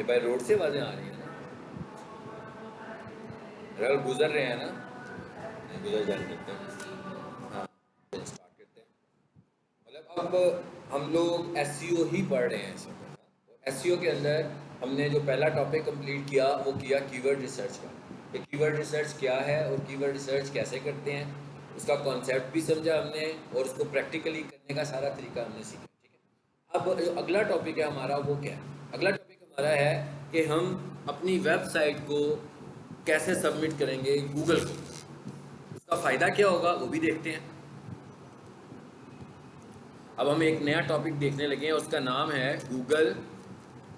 ये by road से आवाजें आ रही हैं ना, अगर गुजर रहे हैं ना, नहीं गुजर जाने देते हैं। हाँ, स्टार्ट करते हैं। मतलब अब हम लोग एसईओ ही पढ़ रहे हैं इस वक्त। एसईओ के अंदर हमने जो पहला टॉपिक कंप्लीट किया वो किया कीवर्ड रिसर्च का, कि कीवर्ड रिसर्च क्या है और कीवर्ड रिसर्च कैसे करते हैं, उसका कॉन्सेप्ट भी समझा हमने और उसको प्रैक्टिकली करने का सारा तरीका हमने सीखा। ठीक है, अब जो अगला टॉपिक है हमारा वो क्या है? अगला टॉपिक हमारा है कि हम अपनी वेबसाइट को कैसे सबमिट करेंगे गूगल को, उसका फ़ायदा क्या होगा वो भी देखते हैं। अब हम एक नया टॉपिक देखने लगे हैं, उसका नाम है गूगल।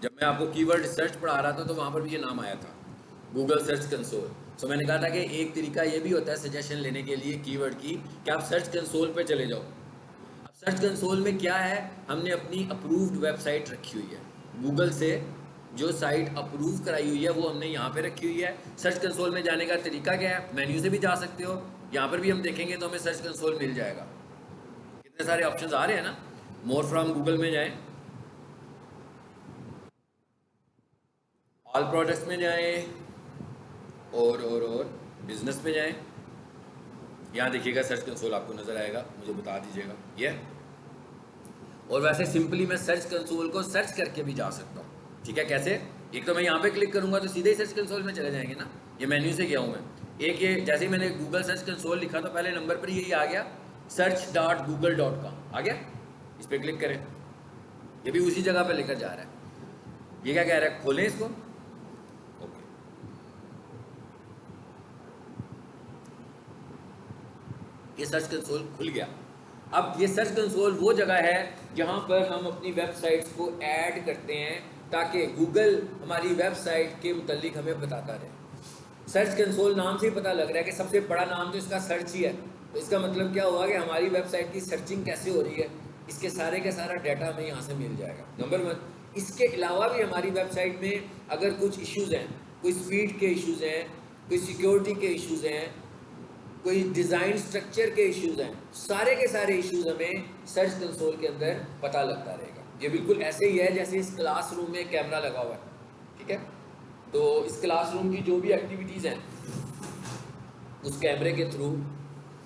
जब मैं आपको कीवर्ड रिसर्च पढ़ा रहा था तो वहाँ पर भी ये नाम आया था, गूगल सर्च कंसोल। सो मैंने कहा था कि एक तरीका ये भी होता है सजेशन लेने के लिए कीवर्ड की, कि आप सर्च कंसोल पे चले जाओ। अब सर्च कंसोल में क्या है, हमने अपनी अप्रूव्ड वेबसाइट रखी हुई है गूगल से, जो साइट अप्रूव कराई हुई है वो हमने यहाँ पे रखी हुई है। सर्च कंसोल में जाने का तरीका क्या है, मेन्यू से भी जा सकते हो, यहाँ पर भी हम देखेंगे तो हमें सर्च कंसोल मिल जाएगा। कितने सारे ऑप्शंस आ रहे हैं ना। मोर फ्रॉम गूगल में जाएं, ऑल प्रोडक्ट्स में जाएं, और बिजनेस में जाएं। यहाँ देखिएगा सर्च कंसोल आपको नजर आएगा, मुझे बता दीजिएगा ये। और वैसे सिंपली मैं सर्च कंसोल को सर्च करके भी जा सकता हूँ। ठीक है, कैसे? एक तो मैं यहाँ पे क्लिक करूंगा तो सीधे ही सर्च कंसोल में चले जाएंगे ना, ये मेन्यू से गया हूँ मैं। एक ये जैसे ही मैंने गूगल सर्च कंसोल लिखा तो पहले नंबर पर यही आ गया, search.google.com आ गया। इस पर क्लिक करें, ये भी उसी जगह पर लेकर जा रहा है। ये क्या कह रहा है, खोलें इसको। ओके, ये सर्च कंसोल खुल गया। अब ये सर्च कंसोल वो जगह है जहां पर हम अपनी वेबसाइट्स को ऐड करते हैं ताकि गूगल हमारी वेबसाइट के मुतालिक हमें बताता रहे। सर्च कंसोल नाम से ही पता लग रहा है कि सबसे बड़ा नाम तो इसका सर्च ही है। तो इसका मतलब क्या हुआ कि हमारी वेबसाइट की सर्चिंग कैसे हो रही है, इसके सारे का सारा डाटा हमें यहाँ से मिल जाएगा, नंबर वन। इसके अलावा भी हमारी वेबसाइट में अगर कुछ इश्यूज़ हैं, कोई स्पीड के इश्यूज़ हैं, कोई सिक्योरिटी के इश्यूज़ हैं, कोई डिज़ाइन स्ट्रक्चर के इश्यूज़ हैं, सारे के सारे इश्यूज़ हमें सर्च कंसोल के अंदर पता लगता रहेगा। ये बिल्कुल ऐसे ही है जैसे इस क्लासरूम में कैमरा लगा हुआ है। ठीक है, तो इस क्लासरूम की जो भी एक्टिविटीज़ हैं उस कैमरे के थ्रू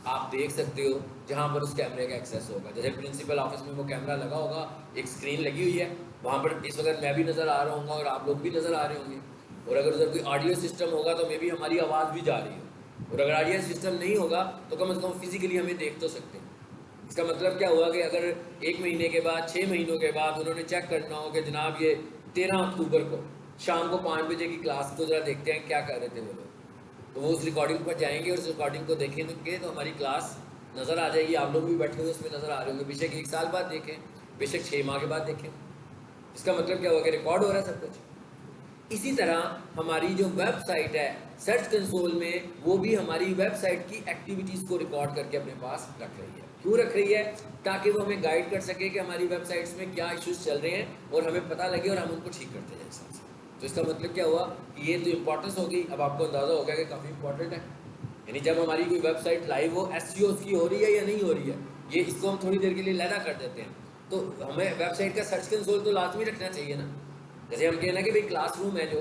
आप देख सकते हो, जहाँ पर उस कैमरे का एक्सेस होगा। जैसे प्रिंसिपल ऑफिस में वो कैमरा लगा होगा, एक स्क्रीन लगी हुई है, वहाँ पर इस वक्त मैं भी नज़र आ रहा हूँ और आप लोग भी नज़र आ रहे होंगे। और अगर उधर कोई ऑडियो सिस्टम होगा तो मे भी हमारी आवाज़ भी जा रही हो, और अगर ऑडियो सिस्टम नहीं होगा तो कम से कम फिजिकली हमें देख तो सकते हैं। इसका मतलब क्या हुआ कि अगर 1 महीने के बाद, 6 महीनों के बाद उन्होंने चेक करना हो कि जनाब ये 13 अक्टूबर को शाम को 5 बजे की क्लास को ज़रा देखते हैं क्या कर रहे थे वो लोग, तो वो उस रिकॉर्डिंग पर जाएंगे और उस रिकॉर्डिंग को देखेंगे तो हमारी क्लास नज़र आ जाएगी। आप लोग भी बैठे हुए उसमें नज़र आ रहे होंगे, बेशक 1 साल बाद देखें, बेशक 6 माह के बाद देखें। इसका मतलब क्या हुआ कि रिकॉर्ड हो रहा है सब कुछ। इसी तरह हमारी जो वेबसाइट है सर्च कंसोल में, वो भी हमारी वेबसाइट की एक्टिविटीज़ को रिकॉर्ड करके अपने पास रख रही है। क्यों रख रही है? ताकि वो हमें गाइड कर सके कि हमारी वेबसाइट्स में क्या इश्यूज चल रहे हैं और हमें पता लगे और हम उनको ठीक करते जाए हिसाब से। तो इसका मतलब क्या हुआ कि ये तो इंपॉर्टेंस हो गई। अब आपको अंदाज़ा हो गया कि काफ़ी इंपॉर्टेंट है। यानी जब हमारी कोई वेबसाइट लाइव हो, एसईओ की हो रही है या नहीं हो रही है, ये इसको हम थोड़ी देर के लिए लैदा कर देते हैं। तो हमें वेबसाइट का सर्च कंसोल तो लाजमी रखना चाहिए ना। जैसे हम कहना कि भाई क्लासरूम है, जो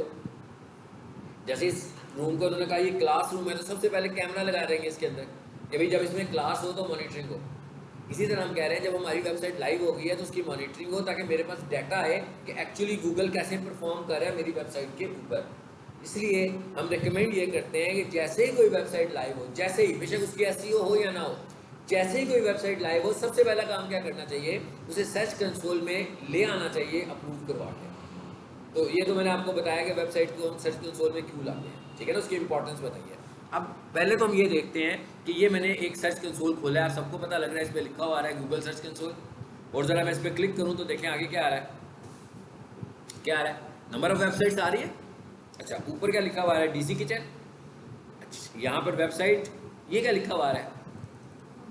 जैसे इस रूम को उन्होंने कहा ये क्लासरूम है, तो सबसे पहले कैमरा लगा देंगे इसके अंदर कि भाई जब इसमें क्लास हो तो मॉनिटरिंग हो। इसी तरह हम कह रहे हैं जब हमारी वेबसाइट लाइव हो गई है तो उसकी मॉनिटरिंग हो, ताकि मेरे पास डाटा है कि एक्चुअली गूगल कैसे परफॉर्म कर रहा है मेरी वेबसाइट के ऊपर। इसलिए हम रिकमेंड ये करते हैं कि जैसे ही कोई वेबसाइट लाइव हो, जैसे ही, बेशक उसकी एसईओ हो या ना हो, जैसे ही कोई वेबसाइट लाइव हो, सबसे पहला काम क्या करना चाहिए, उसे सर्च कंसोल में ले आना चाहिए अप्रूव करवा के। तो ये तो मैंने आपको बताया कि वेबसाइट को हम सर्च कंसोल में क्यों लाते हैं। ठीक है ना, उसकी इंपॉर्टेंस बताइए। अब पहले तो हम ये देखते हैं कि ये मैंने एक सर्च कंसोल खोला है, आप सबको पता लग रहा है इस पर लिखा हुआ आ रहा है गूगल सर्च कंसोल। और ज़रा मैं इस पर क्लिक करूँ तो देखें आगे क्या आ रहा है, क्या आ रहा है, नंबर ऑफ वेबसाइट्स आ रही है। अच्छा, ऊपर क्या लिखा हुआ आ रहा है, डीसी किचन। अच्छा, यहाँ पर वेबसाइट, ये क्या लिखा हुआ आ रहा है,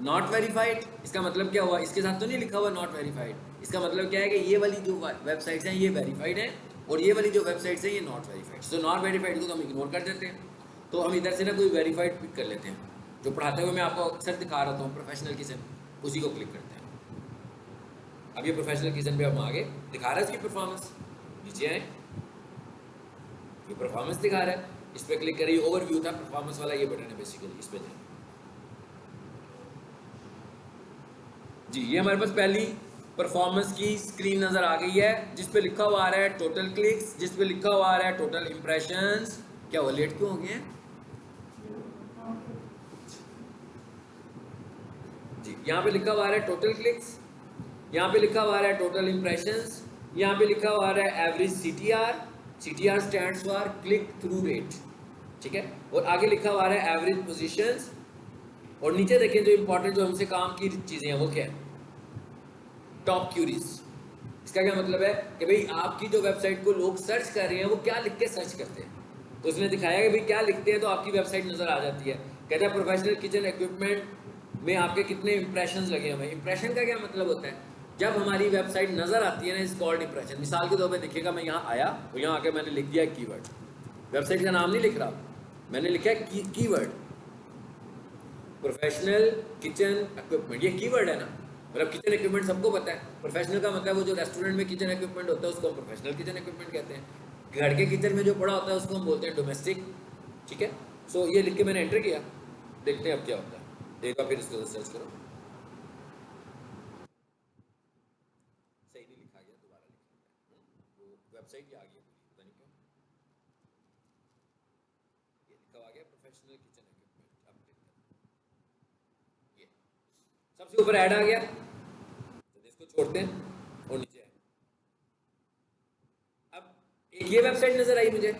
नॉट वेरीफाइड। इसका मतलब क्या हुआ, इसके साथ तो नहीं लिखा हुआ नॉट वेरीफाइड। इसका मतलब क्या है कि ये वाली जो वेबसाइट्स हैं ये वेरीफाइड हैं और ये वाली जो वेबसाइट्स हैं ये not verified. So not verified को तो हम इग्नोर कर देते हैं। तो हम इधर से ना कोई वेरीफाइड पिक कर लेते हैं, जो पढ़ाते हुए मैं आपको अक्सर दिखा रहा हूँ, प्रोफेशनल किचन, उसी को क्लिक करते हैं। अब ये प्रोफेशनल किचन पे हम आगे दिखा रहा है इसकी परफॉर्मेंस, नीचे आए, ये परफॉर्मेंस दिखा रहा है, इस पर क्लिक करिए, ओवरव्यू था परफॉर्मेंस वाला, ये बटन है बेसिकली, इस पे जाए जी। ये हमारे पास पहली परफॉर्मेंस की स्क्रीन नजर आ गई है, जिस पे लिखा हुआ आ रहा है टोटल क्लिक्स, जिस पे लिखा हुआ आ रहा है टोटल इंप्रेशंस। क्या हुआ, लेट क्यों हो गए हैं जी? यहाँ पे लिखा हुआ आ रहा है टोटल क्लिक्स, यहाँ पे लिखा हुआ आ रहा है टोटल इंप्रेशंस, यहाँ पे लिखा हुआ आ रहा है average CTR, CTR stands for click through rate, ठीक है। और आगे लिखा हुआ आ रहा है एवरेज पोजीशंस, और नीचे देखें जो इंपॉर्टेंट जो हमसे काम की चीजें हैं वो क्या है, टॉप क्यूरीज। इसका क्या मतलब है कि भाई आपकी जो वेबसाइट को लोग सर्च कर रहे हैं वो क्या लिख के सर्च करते हैं, तो उसने दिखाया कि भाई क्या लिखते हैं तो आपकी वेबसाइट नजर आ जाती है। कहता है प्रोफेशनल किचन इक्विपमेंट में आपके कितने इंप्रेशंस लगे हुए हैं। इंप्रेशन का क्या मतलब होता है, जब हमारी वेबसाइट नजर आती है ना, इज कॉल्ड इंप्रेशन। मिसाल के तौर पर देखिएगा, मैं यहाँ आया और यहाँ आके मैंने लिख दिया कीवर्ड, वेबसाइट का नाम नहीं लिख रहा, मैंने लिखा है कीवर्ड प्रोफेशनल किचन इक्विपमेंट, ये कीवर्ड है ना। मतलब किचन इक्विपमेंट सबको पता है, प्रोफेशनल का मतलब वो जो रेस्टोरेंट में किचन इक्विपमेंट होता है उसको हम प्रोफेशनल किचन इक्विपमेंट कहते हैं। घर के किचन में जो पड़ा होता है उसको हम बोलते हैं डोमेस्टिक, ठीक है। सो ये लिख के मैंने एंटर किया, देखते हैं अब क्या होता है। एक बार फिर इसको सर्च करो, सही नहीं लिखा गया, दोबारा लिख लेते हैं। वो वेबसाइट ही आ गई है पूरी, पता नहीं क्यों ये लिखा हुआ गया प्रोफेशनल किचन इक्विपमेंट। अब देखते हैं, ये सबसे ऊपर ऐड आ गया, तो इसको छोड़ते हैं और नीचे आए। अब एक ये वेबसाइट नजर आई मुझे,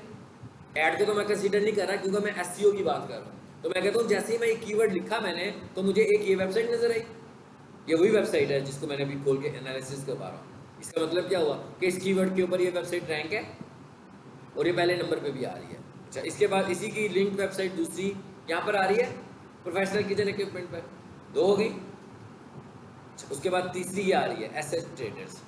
ऐड को तो मैं कंसीडर नहीं कर रहा क्योंकि मैं एसईओ की बात कर रहा हूँ, तो मैं कहता हूँ जैसे ही मैं एक कीवर्ड लिखा मैंने, तो मुझे एक ये वेबसाइट नजर आई। ये वही वेबसाइट है जिसको मैंने अभी खोल के एनालिसिस कर पा रहा हूँ। इसका मतलब क्या हुआ कि इस कीवर्ड के ऊपर ये वेबसाइट रैंक है और ये पहले नंबर पे भी आ रही है। अच्छा, इसके बाद इसी की लिंक वेबसाइट दूसरी यहाँ पर आ रही है प्रोफेशनल किचन इक्विपमेंट पर, दो हो गई। अच्छा, उसके बाद तीसरी ये आ रही है एसेट ट्रेडर्स।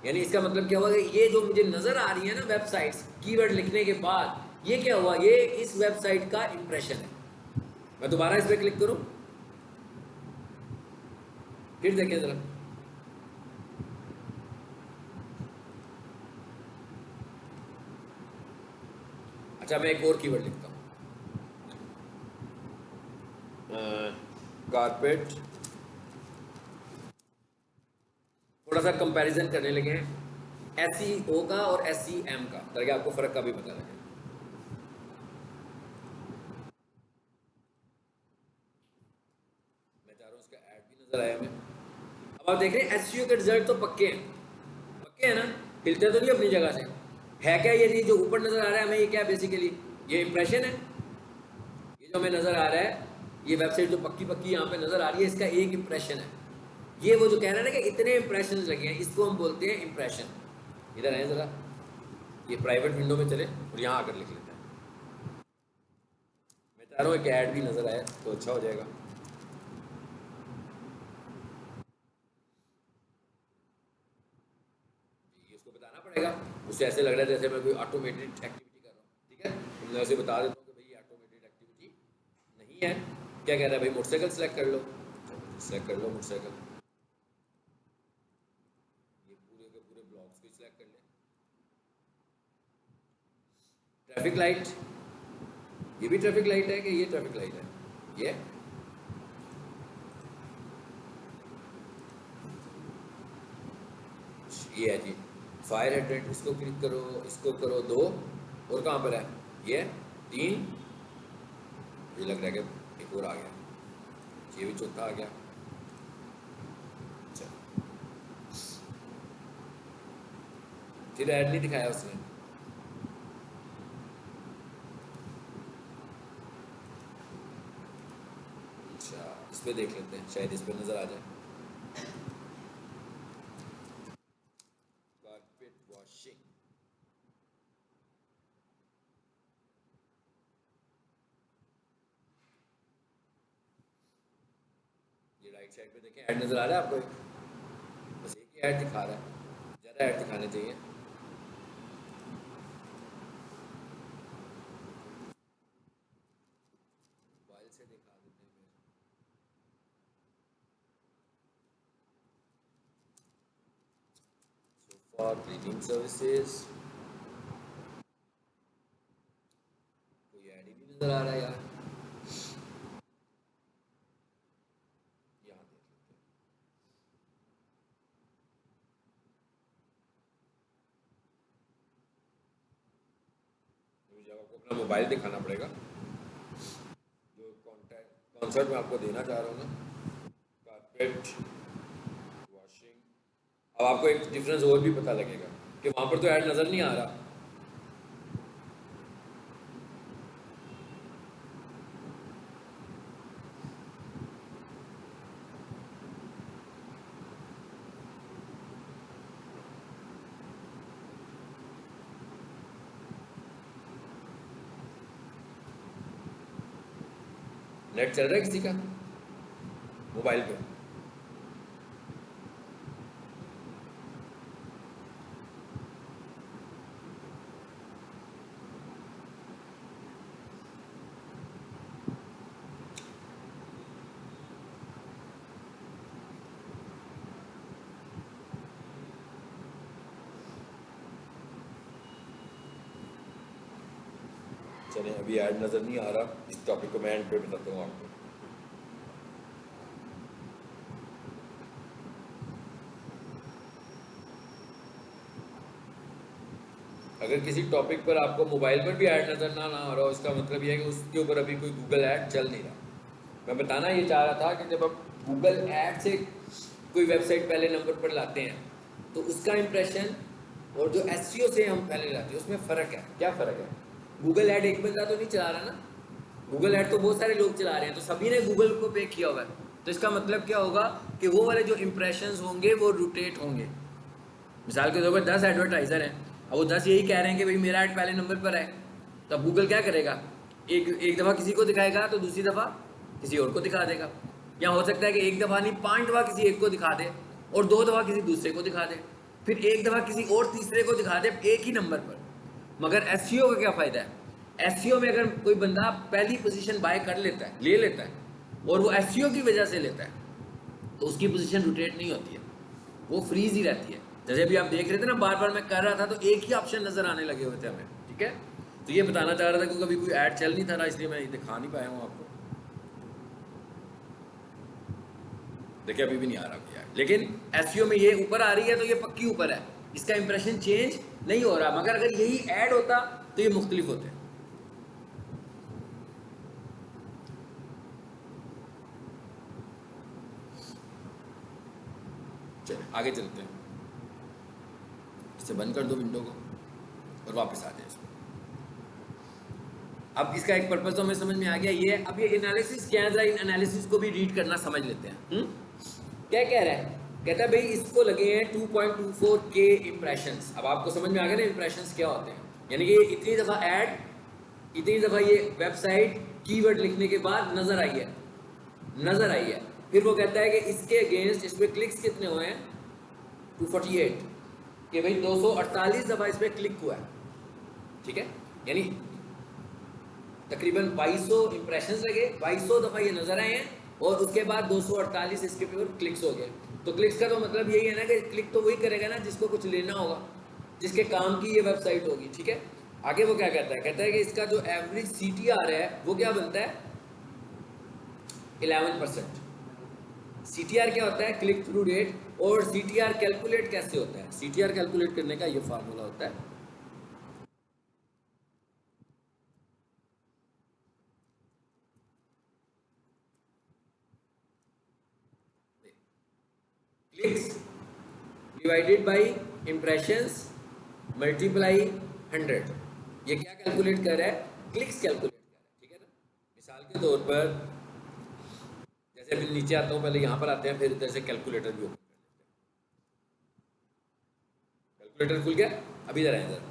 यानी इसका मतलब क्या हुआ कि ये जो मुझे नजर आ रही है ना वेबसाइट्स कीवर्ड लिखने के बाद, ये क्या हुआ, ये इस वेबसाइट का इंप्रेशन है। मैं दोबारा इस पर क्लिक करूं, फिर देखें जरा। अच्छा, मैं एक और कीवर्ड लिखता हूं, कारपेट। थोड़ा सा कंपैरिजन करने लगे हैं एसईओ का और एसईएम का, ताकि आपको फर्क का भी पता लगे। मैं चाह रहा हूं इसका ऐड भी नजर आया हमें। अब आप देख रहे हैं एसईओ के रिजल्ट तो पक्के हैं, पक्के हैं ना, हिलते तो नहीं अपनी जगह से। है क्या ये जो ऊपर नजर आ रहा है हमें, ये क्या बेसिकली ये इंप्रेशन है। ये जो हमें नजर आ रहा है ये वेबसाइट जो पक्की पक्की यहाँ पे नजर आ रही है, इसका एक इंप्रेशन है। ये वो जो कह रहा है ना कि इतने इंप्रेशन लगे हैं, इसको हम बोलते हैं इंप्रेशन। इधर है जरा, ये प्राइवेट विंडो में चले और यहाँ आकर लिख लेते हैं। मैं चाह रहा हूँ एक ऐड भी नजर आए तो अच्छा हो जाएगा। ये इसको बताना पड़ेगा, उससे ऐसे लग रहा है जैसे मैं कोई ऑटोमेटेड एक्टिविटी कर रहा हूँ, ठीक है। तो मैं वैसे बता देता हूँ कि भाई ये ऑटोमेटेड एक्टिविटी नहीं है। क्या कह रहा है भाई, मोटरसाइकिल सेलेक्ट कर लो, सेलेक्ट कर लो मोटरसाइकिल। ये पूरे के पूरे ब्लॉक्स को सिलेक्ट कर ले। ट्रैफिक लाइट, ये भी ट्रैफिक लाइट है कि ये ट्रैफिक लाइट है, ये है जी फायर हाइड्रेंट। इसको क्लिक करो, इसको करो दो, और कहाँ पर है ये तीन। ये लग रहा है कि एक और आ गया, ये भी चौथा आ गया। अच्छा, फिर ऐड नहीं दिखाया उसने। अच्छा, इस पे देख लेते हैं, शायद इस पे नजर आ जाए। कारपेट वॉशिंग, ये राइट साइड पे देखें, ऐड नजर आ रहा है आपको। बस एक ही ऐड दिखा रहा है, ज़्यादा ऐड दिखाने चाहिए। मोबाइल से दिखा देते हैं फिर। सो फॉर क्लीनिंग सर्विसेज, मुझे आपको अपना मोबाइल दिखाना पड़ेगा, जो कॉन्सर्ट में आपको देना चाह रहा हूँ ना, कारपेट वॉशिंग। अब आपको एक डिफरेंस और भी पता लगेगा कि वहाँ पर तो ऐड नज़र नहीं आ रहा। नेट चल रहा है किसी का मोबाइल पे? चलिए, अभी ऐड नज़र नहीं आ रहा, इस टॉपिक को मैं एंड पे बताता हूँ आपको। अगर किसी टॉपिक पर आपको मोबाइल पर भी ऐड नज़र ना आ रहा हो, इसका मतलब यह है कि उसके ऊपर अभी कोई गूगल ऐड चल नहीं रहा। मैं बताना ये चाह रहा था कि जब आप गूगल ऐड से कोई वेबसाइट पहले नंबर पर लाते हैं तो उसका इंप्रेशन और जो एसईओ से हम पहले लाते हैं उसमें फ़र्क है। क्या फ़र्क है? गूगल ऐड एक बंदा तो नहीं चला रहा ना, गूगल ऐड तो बहुत सारे लोग चला रहे हैं, तो सभी ने गूगल को पे किया हुआ है। तो इसका मतलब क्या होगा कि वो वाले जो इंप्रेशंस होंगे वो रोटेट होंगे। मिसाल के तौर पर 10 एडवर्टाइज़र हैं, अब वो 10 यही कह रहे हैं कि भाई मेरा ऐड पहले नंबर पर है, तब गूगल क्या करेगा? एक दफ़ा किसी को दिखाएगा तो दूसरी दफ़ा किसी और को दिखा देगा। या हो सकता है कि एक दफ़ा नहीं 5 दफ़ा किसी एक को दिखा दे और 2 दफ़ा किसी दूसरे को दिखा दे, फिर एक दफ़ा किसी और तीसरे को दिखा दे एक ही नंबर पर। मगर एसईओ का क्या फ़ायदा है? एसईओ में अगर कोई बंदा पहली पोजीशन बाय कर लेता है, ले लेता है, और वो एसईओ की वजह से लेता है, तो उसकी पोजीशन रोटेट नहीं होती है, वो फ्रीज ही रहती है। जैसे अभी आप देख रहे थे ना, बार बार मैं कर रहा था तो एक ही ऑप्शन नज़र आने लगे हुए थे हमें। ठीक है, तो ये बताना चाह रहा था क्योंकि अभी कोई ऐड चल नहीं था ना, इसलिए मैं दिखा नहीं पाया हूँ आपको। देखिए अभी भी नहीं आ रहा कोई ऐड, लेकिन एसईओ में ये ऊपर आ रही है तो ये पक्की ऊपर है, इसका इंप्रेशन चेंज नहीं हो रहा। मगर अगर यही ऐड होता तो ये मुख्तलिफ होते। चलिए आगे चलते हैं, इसे बंद कर दो विंडो को और वापस आ जाए इसमें। अब इसका एक पर्पस तो हमें समझ में आ गया। ये अब ये एनालिसिस क्या है, जरा इन एनालिसिस को भी रीड करना समझ लेते हैं। क्या कह रहा है? कहता है भाई इसको लगे हैं 2.24 के इंप्रेशंस। अब आपको समझ में आ गया ना इंप्रेशंस क्या होते हैं, यानी कि इतनी दफ़ा ऐड, इतनी दफ़ा ये वेबसाइट कीवर्ड लिखने के बाद नज़र आई है, नज़र आई है। फिर वो कहता है कि इसके अगेंस्ट इसमें क्लिक्स कितने हुए हैं? 248, कि भाई 248 दफ़ा इस पर क्लिक हुआ है। ठीक है, यानी तकरीबन 2200 इंप्रेशंस लगे, 2200 दफ़ा ये नज़र आए हैं, और उसके बाद 248 इसके ऊपर क्लिक्स हो गए। तो क्लिक्स का तो मतलब यही है ना कि क्लिक तो वही करेगा ना जिसको कुछ लेना होगा, जिसके काम की ये वेबसाइट होगी। ठीक है, आगे वो क्या कहता है? कहता है कि इसका जो एवरेज CTR है वो क्या बनता है? 11%। CTR क्या होता है? Click through rate. और CTR कैलकुलेट कैसे होता है? CTR कैलकुलेट करने का ये फार्मूला होता है, clicks divided by impressions multiply 100। ये क्या कैलकुलेट कर रहा है? क्लिक्स कैलकुलेट कर रहा है। ठीक है ना, मिसाल के तौर पर जैसे अभी नीचे आता हूँ, पहले यहाँ पर आते हैं, फिर जैसे कैलकुलेटर भी ओपन कर लेते हैं। कैलकुलेटर खुल गया, अभी इधर है इधर।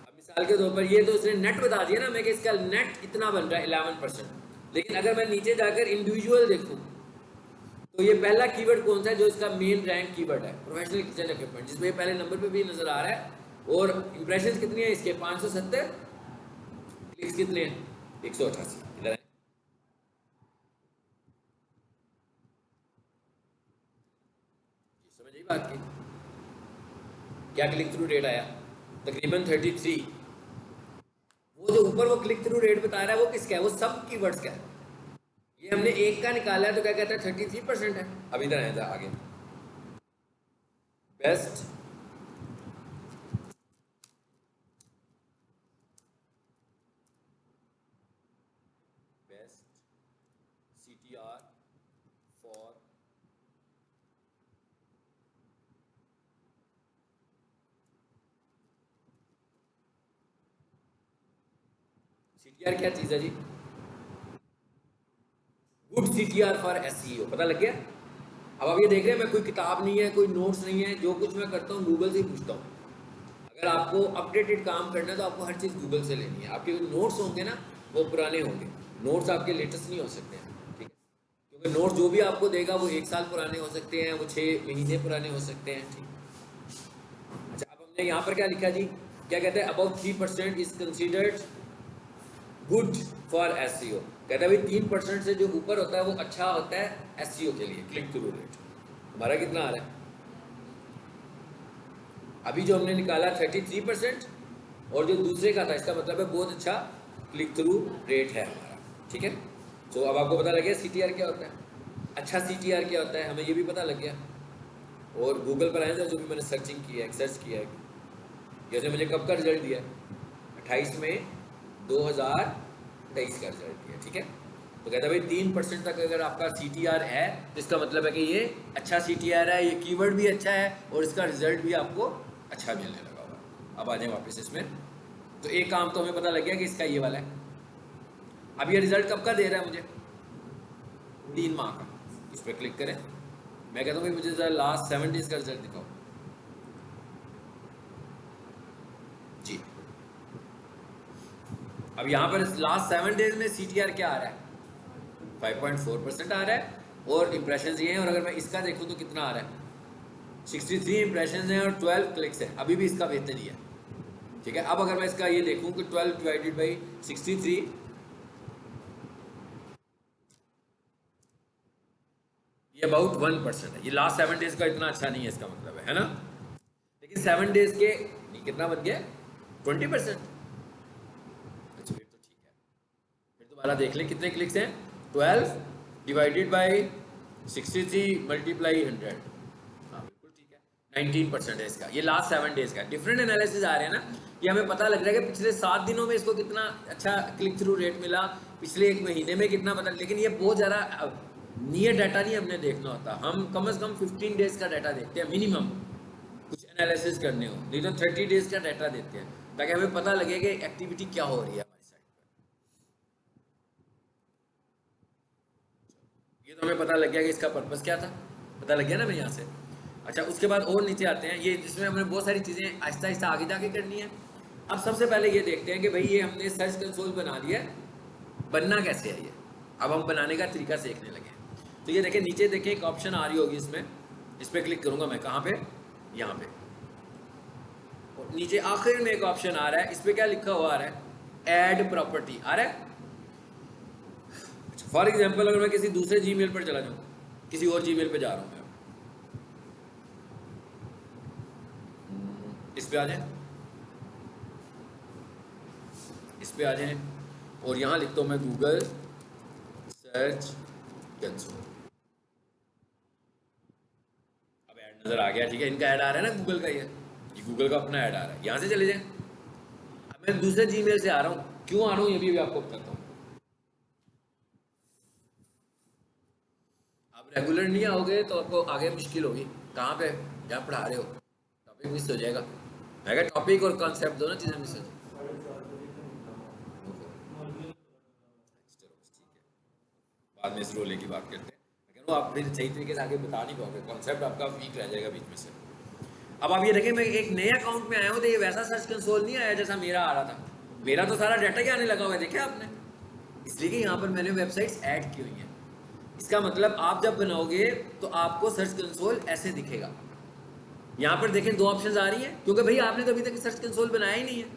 अब मिसाल के तौर पर ये तो उसने नेट बता दिया ना मैं कि इसका नेट इतना बन रहा है 11%। लेकिन अगर मैं नीचे जाकर इंडिविजुअल देखूँ तो ये पहला कीवर्ड कौन सा है जो इसका मेन रैंक कीवर्ड है? प्रोफेशनल किचन इक्विपमेंट, जिसमें पहले नंबर पे भी नजर आ रहा है। और इंप्रेशन कितनी है इसके? 570, क्लिक्स कितने हैं? 188। इधर है, समझ आई बात की? क्या क्लिक थ्रू रेट आया? तकरीबन 33। वो जो ऊपर वो क्लिक थ्रू रेट बता रहा है वो किसका है? वो सब कीवर्ड्स का है। ये हमने एक का निकाला है तो क्या कहता है? 33% है। अब इधर है, इधर आगे बेस्ट CTR क्या चीज़ है जी? गुड CTR फॉर SEO, पता लग गया? अब आप ये देख रहे हैं, मैं कोई किताब नहीं है, कोई नोट्स नहीं है, जो कुछ मैं करता हूँ गूगल से ही पूछता हूँ। अगर आपको अपडेटेड काम करना है तो आपको हर चीज़ गूगल से लेनी है। आपके जो नोट्स होंगे ना वो पुराने होंगे, नोट्स आपके लेटेस्ट नहीं हो सकते हैं, ठीक है? क्योंकि नोट्स जो भी आपको देगा वो 1 साल पुराने हो सकते हैं, वो 6 महीने पुराने हो सकते हैं, ठीक? अच्छा, अब हमने यहाँ पर क्या लिखा जी? क्या कहते हैं? About 3% is considered good for SEO। कहता है भाई 3% से जो ऊपर होता है वो अच्छा होता है SEO के लिए, क्लिक थ्रू रेट। हमारा कितना आ रहा है अभी जो हमने निकाला? 33%। और जो दूसरे का था, इसका मतलब है बहुत अच्छा क्लिक थ्रू रेट है हमारा, ठीक है? तो अब आपको पता लग गया CTR क्या होता है, अच्छा CTR क्या होता है, हमें ये भी पता लग गया। और गूगल पर आए थे, जो भी मैंने सर्चिंग किया है, सर्च किया है, जैसे मुझे कब का रिजल्ट दिया है? 28 मई 2023 का रिजल्ट दिया, ठीक है? तो कहता है भाई 3% तक अगर आपका CTR है तो इसका मतलब है कि ये अच्छा CTR है, ये कीवर्ड भी अच्छा है और इसका रिजल्ट भी आपको अच्छा मिलने लगा होगा। अब आ जाए वापस इसमें। तो एक काम तो हमें पता लग गया कि इसका ये वाला है। अब ये रिजल्ट कब का दे रहा है मुझे? 3 माह का। इस पर क्लिक करें। मैं कहता हूँ भाई मुझे ज़रा लास्ट 7 डेज का रिजल्ट दिखाओ जी। अब यहाँ पर लास्ट 7 डेज में CTR क्या आ रहा है? 5.4% आ रहा है। और इंप्रेशन ये हैं, और अगर मैं इसका देखूँ तो कितना आ रहा है? 63 इंप्रेशन हैं और 12 क्लिक्स हैं। अभी भी इसका बेहतर ही है, ठीक है? अब अगर मैं इसका ये देखूँ कि 12 डिवाइडेड बाई 63, ये अबाउट 1% है। ये लास्ट 7 डेज का इतना अच्छा नहीं है, इसका मतलब है ना? लेकिन 7 डेज के नहीं, कितना बन गया? 20%। अच्छा, फिर तो ठीक है। फिर दोबारा देख लें कितने क्लिक्स हैं? 12 डिवाइडेड बाई 63 मल्टीप्लाई 100। हाँ बिल्कुल ठीक है, 19% है इसका। ये लास्ट 7 डेज का डिफरेंट एनालिसिस आ रहे हैं ना, ये हमें पता लग रहा है कि पिछले 7 दिनों में इसको कितना अच्छा क्लिक थ्रू रेट मिला, पिछले 1 महीने में कितना पता। लेकिन ये बहुत ज़्यादा नियर डाटा नहीं हमने देखना होता, हम कम से कम 15 डेज का डाटा देखते हैं मिनिमम, कुछ एनालिसिस करने हो, नहीं तो 30 डेज का डाटा देते हैं ताकि हमें पता लगे कि एक्टिविटी क्या हो रही है हमारी साइड पर। ये तो हमें पता लग गया कि इसका पर्पस क्या था, पता लग गया ना भाई यहाँ से। अच्छा, उसके बाद और नीचे आते हैं, ये जिसमें हमने बहुत सारी चीज़ें आहिस्ता आहिस्ता आगे जाके करनी है। अब सबसे पहले ये देखते हैं कि भाई ये हमने सर्च कंसोल बना लिया, बनना कैसे है ये। अब हम बनाने का तरीका सीखने लगे हैं। तो ये देखें, नीचे देखें एक ऑप्शन आ रही होगी इसमें, इस पर क्लिक करूँगा मैं। कहाँ पे? यहाँ पे। और नीचे आखिर में एक ऑप्शन आ रहा है, इस पर क्या लिखा हुआ आ रहा है? ऐड प्रॉपर्टी आ रहा है। फॉर एग्जाम्पल अगर मैं किसी दूसरे जीमेल पर चला जाऊँ, किसी और जीमेल पे जा रहा हूँ मैं, इस पे आ जाए, इस पे आ जाए, और यहाँ लिखता हूँ मैं गूगल सर्च कंसोल। अब ऐड नज़र आ गया, ठीक है? इनका ऐड आ रहा है ना गूगल का, ये गूगल का अपना ऐड आ रहा है। यहाँ से चले जाएं। अब मैं दूसरे जीमेल से आ रहा हूँ, क्यों आ रहा हूँ ये भी आपको बताता हूँ। आप रेगुलर नहीं आओगे तो आपको आगे मुश्किल होगी। कहाँ पे? जहाँ पढ़ा रहे हो, टॉपिक मिस हो जाएगा। मैं कहा टॉपिक और कॉन्सेप्ट दोनों चीज़ें मिस हो जाएगी। चलो ठीक है, बाद में इस रोले की बात करते हैं। मैं कह रहा हूँ आप फिर सही तरीके से आगे बता नहीं पाओगे, कॉन्सेप्ट आपका वीक रह जाएगा बीच में से। अब आप ये देखें, मैं एक नए अकाउंट में आया हूँ तो ये वैसा सर्च कंसोल नहीं आया जैसा मेरा आ रहा था। मेरा तो सारा डाटा ही आने लगा हुआ है, देखे आपने? इसलिए कि यहाँ पर मैंने वेबसाइट्स ऐड की हुई हैं। इसका मतलब आप जब बनाओगे तो आपको सर्च कंसोल ऐसे दिखेगा। यहाँ पर देखें 2 ऑप्शंस आ रही हैं, क्योंकि भाई आपने तो अभी तक सर्च कंसोल बनाया ही नहीं है।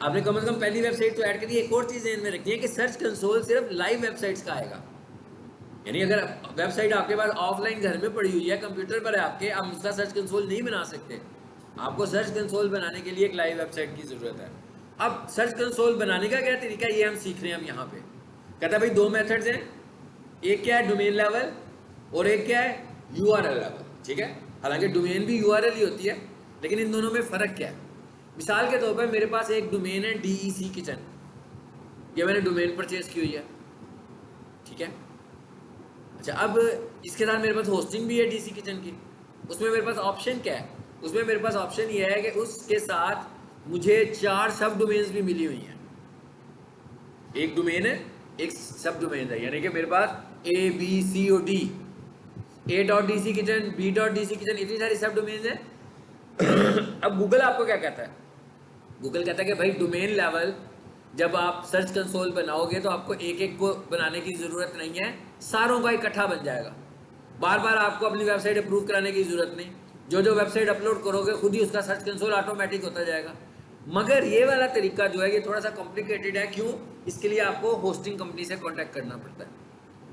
आपने कम से कम पहली वेबसाइट तो ऐड करी। एक और चीज़ इनमें रखी है कि सर्च कंसोल सिर्फ लाइव वेबसाइट्स का आएगा। यानी अगर वेबसाइट आपके पास ऑफलाइन घर में पड़ी हुई है, कंप्यूटर पर है आपके, आप उसका सर्च कंसोल नहीं बना सकते। आपको सर्च कंसोल बनाने के लिए एक लाइव वेबसाइट की ज़रूरत है। अब सर्च कंसोल बनाने का क्या तरीका है ये हम सीख रहे हैं हम यहाँ पे। कहता है भाई 2 मेथड्स हैं, एक क्या है डोमेन लेवल और एक क्या है URL लेवल, ठीक है? हालांकि डोमेन भी URL ही होती है, लेकिन इन दोनों में फ़र्क क्या है? मिसाल के तौर पर मेरे पास एक डोमेन है DEC किचन, ये मैंने डोमेन परचेज की हुई है, ठीक है? अच्छा, अब इसके साथ मेरे पास होस्टिंग भी है DC किचन की। उसमें मेरे पास ऑप्शन क्या है? उसमें मेरे पास ऑप्शन ये है कि उसके साथ मुझे 4 सब डोमेन्स भी मिली हुई हैं। एक डोमेन है, एक सब डोमेन है, यानी कि मेरे पास ABCOD, A.DC Kitchen, B.DC Kitchen, इतनी सारी सब डोमेन है। अब गूगल आपको क्या कहता है? गूगल कहता है कि भाई डोमेन लेवल जब आप सर्च कंसोल बनाओगे तो आपको एक एक को बनाने की ज़रूरत नहीं है, सारों का इकट्ठा बन जाएगा। बार बार आपको अपनी वेबसाइट अप्रूव कराने की ज़रूरत नहीं, जो जो वेबसाइट अपलोड करोगे खुद ही उसका सर्च कंसोल ऑटोमेटिक होता जाएगा। मगर ये वाला तरीका जो है ये थोड़ा सा कॉम्प्लिकेटेड है। क्यों? इसके लिए आपको होस्टिंग कंपनी से कॉन्टैक्ट करना पड़ता है।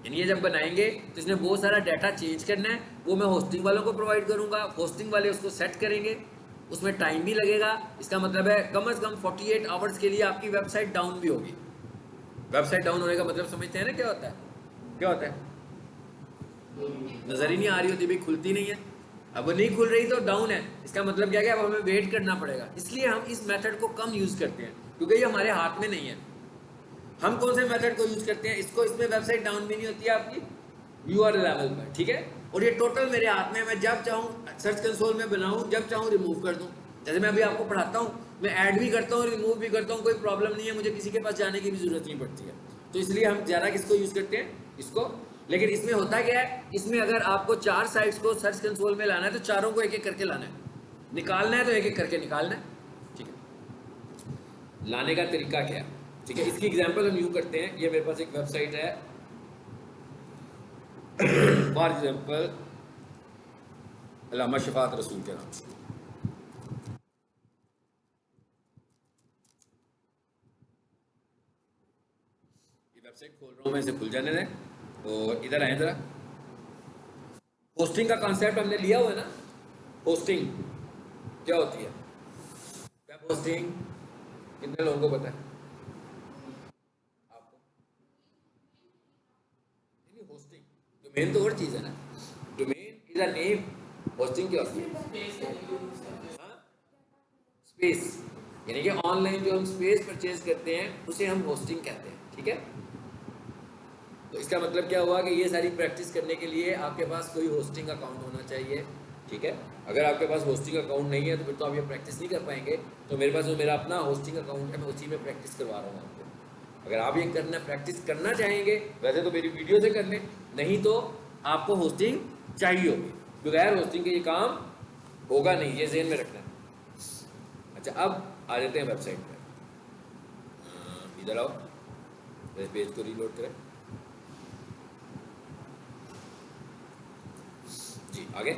यानी ये जब बनाएंगे तो इसमें बहुत सारा डाटा चेंज करना है, वो मैं होस्टिंग वालों को प्रोवाइड करूंगा, होस्टिंग वाले उसको सेट करेंगे, उसमें टाइम भी लगेगा। इसका मतलब है कम से कम 48 आवर्स के लिए आपकी वेबसाइट डाउन भी होगी। वेबसाइट डाउन होने का मतलब समझते हैं ना क्या होता है? क्या होता है? नजर ही नहीं आ रही होती भाई, खुलती नहीं है। अब वो नहीं खुल रही तो डाउन है, इसका मतलब क्या है? अब हमें वेट करना पड़ेगा। इसलिए हम इस मेथड को कम यूज करते हैं क्योंकि ये हमारे हाथ में नहीं है। हम कौन से मेथड को यूज करते हैं? इसको, इसमें वेबसाइट डाउन भी नहीं होती है आपकी URL लेवल पर, ठीक है। और ये टोटल मेरे हाथ में, मैं जब चाहूँ सर्च कंसोल में बनाऊँ, जब चाहूँ रिमूव कर दूँ। जैसे मैं अभी आपको पढ़ाता हूँ, मैं ऐड भी करता हूँ, रिमूव भी करता हूँ, कोई प्रॉब्लम नहीं है, मुझे किसी के पास जाने की भी जरूरत नहीं पड़ती है। तो इसलिए हम ज़्यादा किसको यूज़ करते हैं? इसको। लेकिन इसमें होता क्या है, इसमें अगर आपको 4 साइट्स को सर्च कंसोल में लाना है तो चारों को एक एक करके लाना है, निकालना है तो एक एक करके निकालना है, ठीक है। लाने का तरीका क्या है, ठीक है, इसकी एग्जांपल हम यूँ करते हैं। ये मेरे पास एक वेबसाइट है, फॉर एग्जांपल अल्लामा शफात रसूल के नाम से। ये वेबसाइट खोल रहा हूँ मैं, इसे खुल जाने दें। और इधर आए जरा। होस्टिंग का कॉन्सेप्ट हमने लिया हुआ है ना। होस्टिंग क्या होती है? वेब होस्टिंग कितने लोगों को पता है? आपको? नहीं, होस्टिंग डोमेन तो और चीज़ है ना। Domain is a name, hosting क्या होती है? स्पेस, यानी कि ऑनलाइन जो हम स्पेस परचेज करते हैं उसे हम होस्टिंग कहते हैं, ठीक है। तो इसका मतलब क्या हुआ कि ये सारी प्रैक्टिस करने के लिए आपके पास कोई होस्टिंग अकाउंट होना चाहिए, ठीक है। अगर आपके पास होस्टिंग अकाउंट नहीं है तो फिर तो आप ये प्रैक्टिस नहीं कर पाएंगे। तो मेरे पास जो मेरा अपना होस्टिंग अकाउंट है, मैं उसी में प्रैक्टिस करवा रहा हूँ आपको। अगर आप ये करना प्रैक्टिस करना चाहेंगे, वैसे तो मेरी वीडियो से कर लें, नहीं तो आपको होस्टिंग चाहिए होगी। बगैर होस्टिंग के ये काम होगा नहीं, ये ज़हन में रखना है। अच्छा, अब आ जाते हैं वेबसाइट पर। इधर आओ, इस पेज को रीलोड करें जी। आगे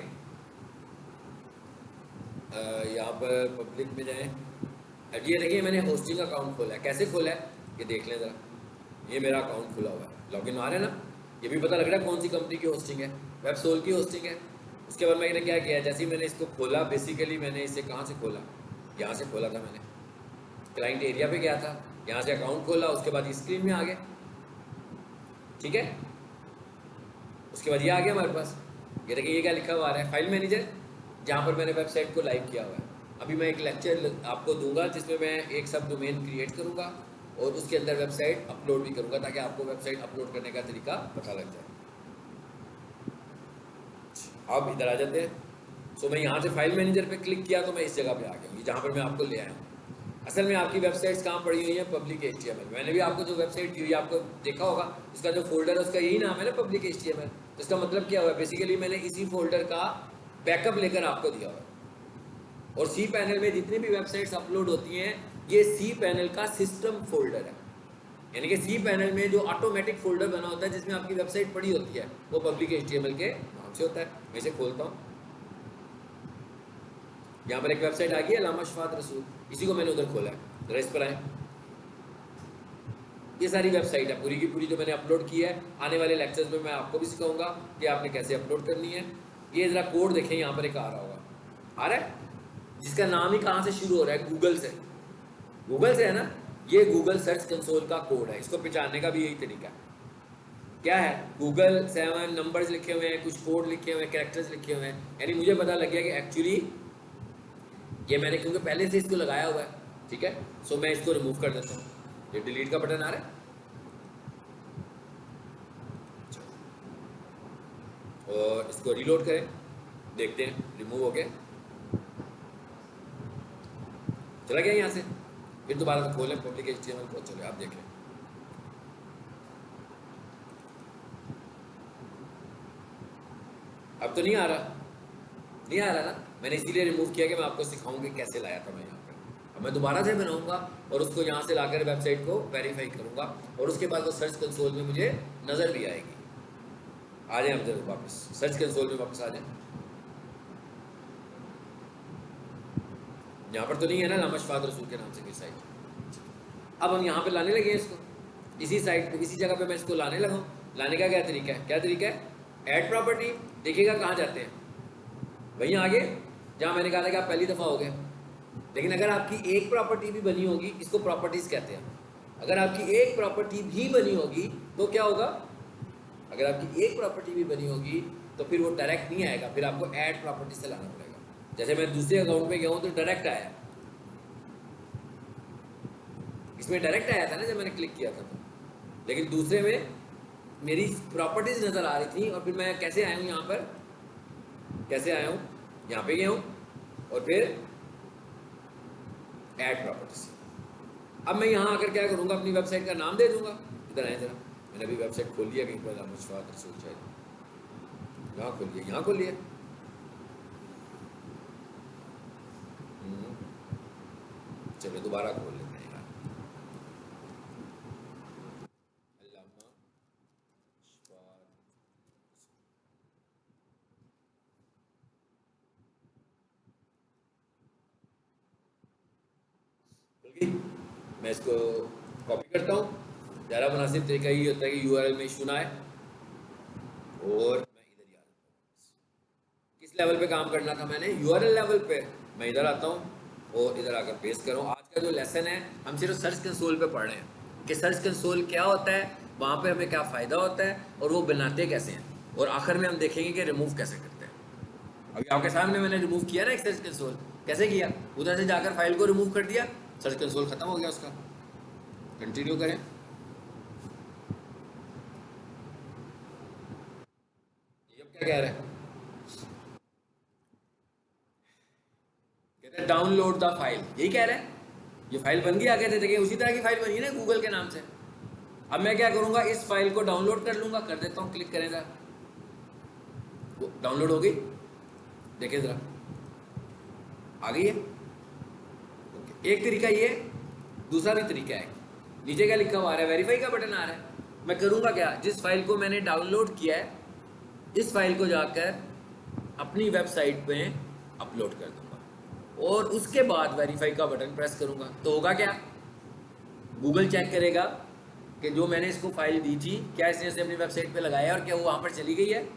यहाँ पर पब्लिक में जाएं। अब ये देखिए मैंने होस्टिंग अकाउंट खोला है। कैसे खोला है ये देख लें ज़रा। ये मेरा अकाउंट खुला हुआ है, लॉगिन आ रहा है ना। ये भी पता लग रहा है कौन सी कंपनी की होस्टिंग है, वेबसोल की होस्टिंग है। उसके बाद मैंने क्या किया, जैसे ही मैंने इसको खोला, बेसिकली मैंने इसे कहाँ से खोला, यहाँ से खोला था मैंने। क्लाइंट एरिया पे गया था, यहाँ से अकाउंट खोला, उसके बाद स्क्रीन में आ गया, ठीक है। उसके बाद ये आ गया हमारे पास। ये देखिए ये क्या लिखा हुआ आ रहा है, फाइल मैनेजर, जहाँ पर मैंने वेबसाइट को लाइव किया हुआ है। अभी मैं एक लेक्चर आपको दूंगा जिसमें मैं एक सब डोमेन क्रिएट करूँगा और उसके अंदर वेबसाइट अपलोड भी करूँगा, ताकि आपको वेबसाइट अपलोड करने का तरीका पता लग जाए। अब इधर आ जाते हैं। सो मैं यहाँ से फाइल मैनेजर पे क्लिक किया तो मैं इस जगह पे आ गया, जहाँ पर मैं आपको ले आया हूँ। असल में आपकी वेबसाइट्स कहाँ पड़ी हुई है? Public HTML। मैंने भी आपको जो वेबसाइट दी हुई है, आपको देखा होगा, उसका जो फोल्डर है उसका यही नाम है ना, पब्लिक HTML। तो इसका मतलब क्या हुआ? बेसिकली मैंने इसी फोल्डर का बैकअप लेकर आपको दिया हुआ है। और सी पैनल में जितनी भी वेबसाइट्स अपलोड होती हैं, ये सी पैनल का सिस्टम फोल्डर है। यानी कि सी पैनल में जो ऑटोमेटिक फोल्डर बना होता है जिसमें आपकी वेबसाइट पड़ी होती है, वो पब्लिक HTML के नाम से होता है। मैं इसे खोलता हूँ। यहाँ पर एक वेबसाइट आ गई है, अल्लामा शफात रसूल, इसी को मैंने उधर खोला है। जरा इस पर आए। ये सारी वेबसाइट है पूरी की पूरी जो मैंने अपलोड की है। आने वाले लेक्चर्स में मैं आपको भी सिखाऊंगा कि आपने कैसे अपलोड करनी है। ये ज़रा कोड देखें, यहाँ पर एक आ रहा होगा, आ रहा है, जिसका नाम ही कहाँ से शुरू हो रहा है? गूगल से। गूगल से है ना। ये गूगल सर्च कंसोल का कोड है। इसको पहचानने का भी यही तरीका है। क्या है? गूगल 7 नंबर्स लिखे हुए हैं, कुछ कोड लिखे हुए हैं, कैरेक्टर्स लिखे हुए हैं। यानी मुझे पता लग गया कि एक्चुअली ये मैंने, क्योंकि पहले से इसको लगाया हुआ है, ठीक है। सो मैं इसको रिमूव कर देता हूँ। ये डिलीट का बटन आ रहा है, और इसको रीलोड करें, देखते हैं रिमूव हो गया, चला गया यहाँ से। फिर दोबारा से खोलें पब्लिक HTML को, चले आप देखें। अब तो नहीं आ रहा, नहीं आ रहा ना, मैंने इसीलिए रिमूव किया कि मैं आपको सिखाऊंगी कैसे लाया था मैं यहाँ पे। अब मैं दोबारा से बनाऊंगा और उसको यहाँ से लाकर वेबसाइट को वेरीफाई करूंगा और उसके बाद वो सर्च कंसोल में मुझे नज़र भी आएगी। आ जाए हम जरूर वापस सर्च कंसोल में वापस आ जाए। यहाँ पर तो नहीं है ना लामशफात रसूल के नाम से कोई साइट। अब हम यहाँ पे लाने लगे इसको, इसी साइट पे, इसी जगह पे मैं इसको लाने लगा हूँ। लाने का क्या तरीका है, क्या तरीका है, ऐड प्रॉपर्टी। देखिएगा कहाँ जाते हैं, वहीं आगे जहाँ मैंने कहा था कि आप पहली दफ़ा हो गए। लेकिन अगर आपकी एक प्रॉपर्टी भी बनी होगी, इसको प्रॉपर्टीज़ कहते हैं, अगर आपकी एक प्रॉपर्टी भी बनी होगी तो क्या होगा, अगर आपकी एक प्रॉपर्टी भी बनी होगी तो फिर वो डायरेक्ट नहीं आएगा, फिर आपको ऐड प्रॉपर्टी से लाना पड़ेगा। जैसे मैं दूसरे अकाउंट में गया हूँ तो डायरेक्ट आया, इसमें डायरेक्ट आया था ना जब मैंने क्लिक किया था तो, लेकिन दूसरे में मेरी प्रॉपर्टीज नज़र आ रही थी। और फिर मैं कैसे आया हूँ यहाँ पर, कैसे आया हूँ, यहाँ पे गया हूँ और फिर ऐड प्रॉपर्टीज। अब मैं यहाँ आकर क्या करूँगा, अपनी वेबसाइट का नाम दे दूँगा। इधर आए जरा, मैंने अभी वेबसाइट खोल लिया कहीं पर, लामशफात रसूल शायद यहाँ खोल लिया, यहाँ खोल लिया। चलो दोबारा खोल लेते हैं यार। मैं इसको कॉपी करता हूँ। ज़्यादा मुनासिब तरीका ये होता है कि यूआरएल में इशू ना आए, और मैं इधर ही आ जाता हूँ। किस लेवल पे काम करना था मैंने, यूआरएल लेवल पे। मैं इधर आता हूँ और इधर आकर पेस्ट करूँ। आज का जो लेसन है हम सिर्फ सर्च कंसोल पे पढ़ रहे हैं कि सर्च कंसोल क्या होता है, वहाँ पे हमें क्या फ़ायदा होता है और वो बनाते कैसे हैं, और आखिर में हम देखेंगे कि रिमूव कैसे करते हैं। अभी आपके सामने मैंने रिमूव किया ना एक सर्च कंसोल, कैसे किया, उधर से जाकर फाइल को रिमूव कर दिया, सर्च कंसोल ख़त्म हो गया उसका। कंटिन्यू करें। ये अब क्या कह रहे हैं, कहते हैं डाउनलोड द फाइल, यही कह रहे हैं। ये फाइल बन गई, आगे दे देखिए उसी तरह की फाइल बनी है ना गूगल के नाम से। अब मैं क्या करूंगा, इस फाइल को डाउनलोड कर लूंगा, कर देता हूँ, क्लिक करें जरा, वो डाउनलोड हो गई, देखिए जरा आ गई है। एक तरीका ये, दूसरा भी तरीका है, नीचे क्या लिखा हुआ आ रहा है, वेरीफाई का बटन आ रहा है। मैं करूंगा क्या, जिस फाइल को मैंने डाउनलोड किया है इस फाइल को जाकर अपनी वेबसाइट पे अपलोड कर दूंगा और उसके बाद वेरीफाई का बटन प्रेस करूंगा। तो होगा क्या, गूगल चेक करेगा कि जो मैंने इसको फाइल दी थी क्या इसने उसे अपनी वेबसाइट पे लगाया और क्या वो वहाँ पर चली गई है।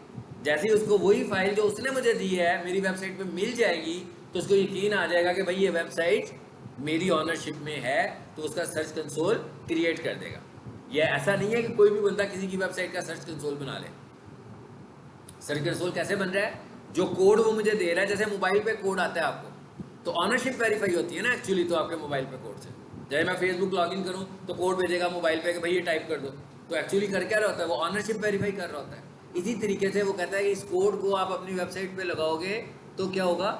जैसे ही उसको वही फाइल जो उसने मुझे दी है मेरी वेबसाइट पे मिल जाएगी तो उसको यकीन आ जाएगा कि भाई ये वेबसाइट मेरी ऑनरशिप में है, तो उसका सर्च कंसोल क्रिएट कर देगा। ये ऐसा नहीं है कि कोई भी बंदा किसी की वेबसाइट का सर्च कंसोल बना ले। सर्च कंसोल कैसे बन रहा है, जो कोड वो मुझे दे रहा है, जैसे मोबाइल पे कोड आता है आपको, तो ऑनरशिप वेरीफाई होती है ना एक्चुअली तो आपके मोबाइल पे कोड से। जैसे मैं फेसबुक लॉगिन करूँ तो कोड भेजेगा मोबाइल पे कि भाई ये टाइप कर दो, तो एक्चुअली कर क्या रहा होता है, वो ऑनरशिप वेरीफाई कर रहा होता है। इसी तरीके से वो कहता है कि इस कोड को आप अपनी वेबसाइट पे लगाओगे तो क्या होगा,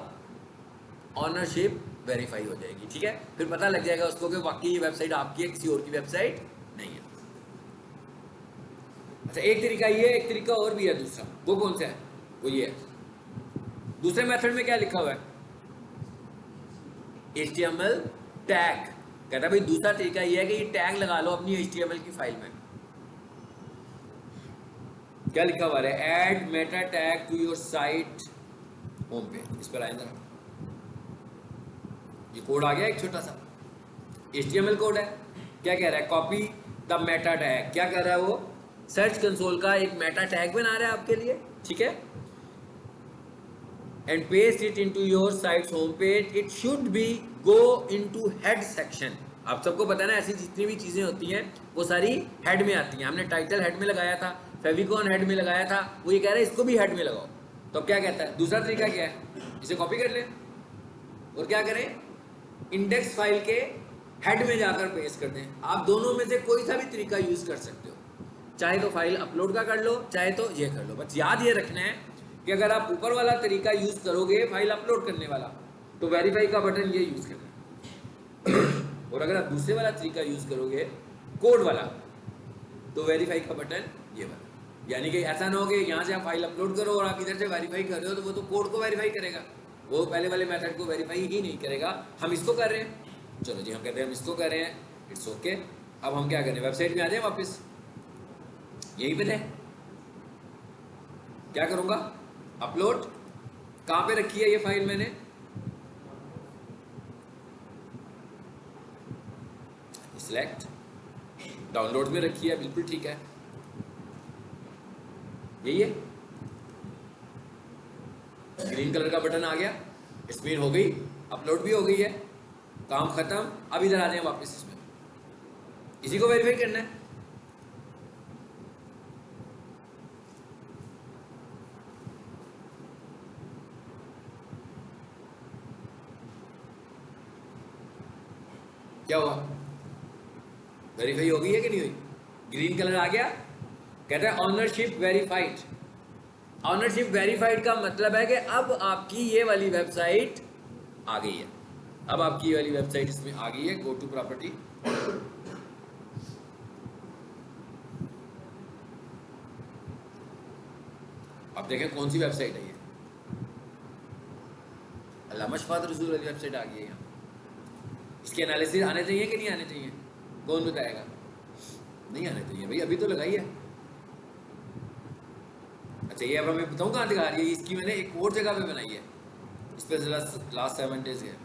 ऑनरशिप वेरीफाई हो जाएगी। ठीक है, फिर पता लग जाएगा उसको कि वाकई ये वेबसाइट आपकी है, किसी और की वेबसाइट नहीं है। अच्छा, एक तरीका ये, एक तरीका और भी है दूसरा, वो कौन सा है, वो ये है। दूसरे मेथड में क्या लिखा हुआ है, HTML टैग। कहता है भाई दूसरा तरीका ये है कि ये टैग लगा लो अपनी HTML की फाइल में। क्या लिखा हुआ है, add meta tag to your site home page. इस पर आए जरा, ये कोड आ गया एक छोटा सा HTML कोड है। क्या कह रहा है, कॉपी द मेटा टैग। क्या कह रहा है वो, सर्च कंसोल का एक मेटा टैग बना रहा है आपके लिए, ठीक है, and paste it into your sites home page. It should be go into head section. आप सबको पता है ना, ऐसी जितनी भी चीजें होती हैं वो सारी हेड में आती हैं। हमने टाइटल हेड में लगाया था, फेविकॉन हेड में लगाया था, वो ये कह रहा है इसको भी हेड में लगाओ। तो क्या कहता है, दूसरा तरीका क्या है, इसे कॉपी कर लें और क्या करें, इंडेक्स फाइल के हेड में जाकर पेस्ट कर दें। आप दोनों में से कोई सा भी तरीका यूज कर सकते हो, चाहे तो फाइल अपलोड का कर लो, चाहे तो ये कर लो। बस याद ये रखना है कि अगर आप ऊपर वाला तरीका यूज करोगे फाइल अपलोड करने वाला, तो वेरीफाई का बटन ये यूज करना और अगर आप दूसरे वाला तरीका यूज करोगे कोड वाला, तो वेरीफाई का बटन ये वाला। यानी कि ऐसा ना हो कि यहाँ से आप फाइल अपलोड करो और आप इधर से वेरीफाई कर रहे हो, तो वो तो कोड को वेरीफाई करेगा, वो पहले वाले मेथड को वेरीफाई ही नहीं करेगा। हम इसको कर रहे हैं, चलो जी हम कहते हैं हम इसको कर रहे हैं, इट्स ओके। अब हम क्या करें, वेबसाइट में आ जाए वापस, यहीं पे थे, क्या करूँगा, अपलोड, कहाँ पे रखी है ये फाइल मैंने, सिलेक्ट, डाउनलोड में रखी है, बिल्कुल ठीक है, यही है, ग्रीन कलर का बटन आ गया, स्क्रीन हो गई, अपलोड भी हो गई है, काम खत्म। अब इधर आ जाए वापस, इसमें इसी को वेरीफाई करना है। क्या हुआ, वेरीफाई हो गई है कि नहीं हुई, ग्रीन कलर आ गया, कहता है ऑनरशिप वेरीफाइड। ऑनरशिप वेरीफाइड का मतलब है कि अब आपकी ये वाली वेबसाइट आ गई है, अब आपकी ये वाली वेबसाइट इसमें आ गई है। गो टू प्रॉपर्टी, अब देखें कौन सी वेबसाइट है ये, अल्लामा शफात रसूल वाली वेबसाइट आ गई है। यहाँ इसके एनालिसिस आने चाहिए कि नहीं आने चाहिए, कौन बताएगा, नहीं आने चाहिए भाई, अभी तो लगाई है। अच्छा ये अब मैं बताऊँ कहाँ दिखा रही है, इसकी मैंने एक और जगह पे बनाई है, इस पर लास्ट 7 डेज है,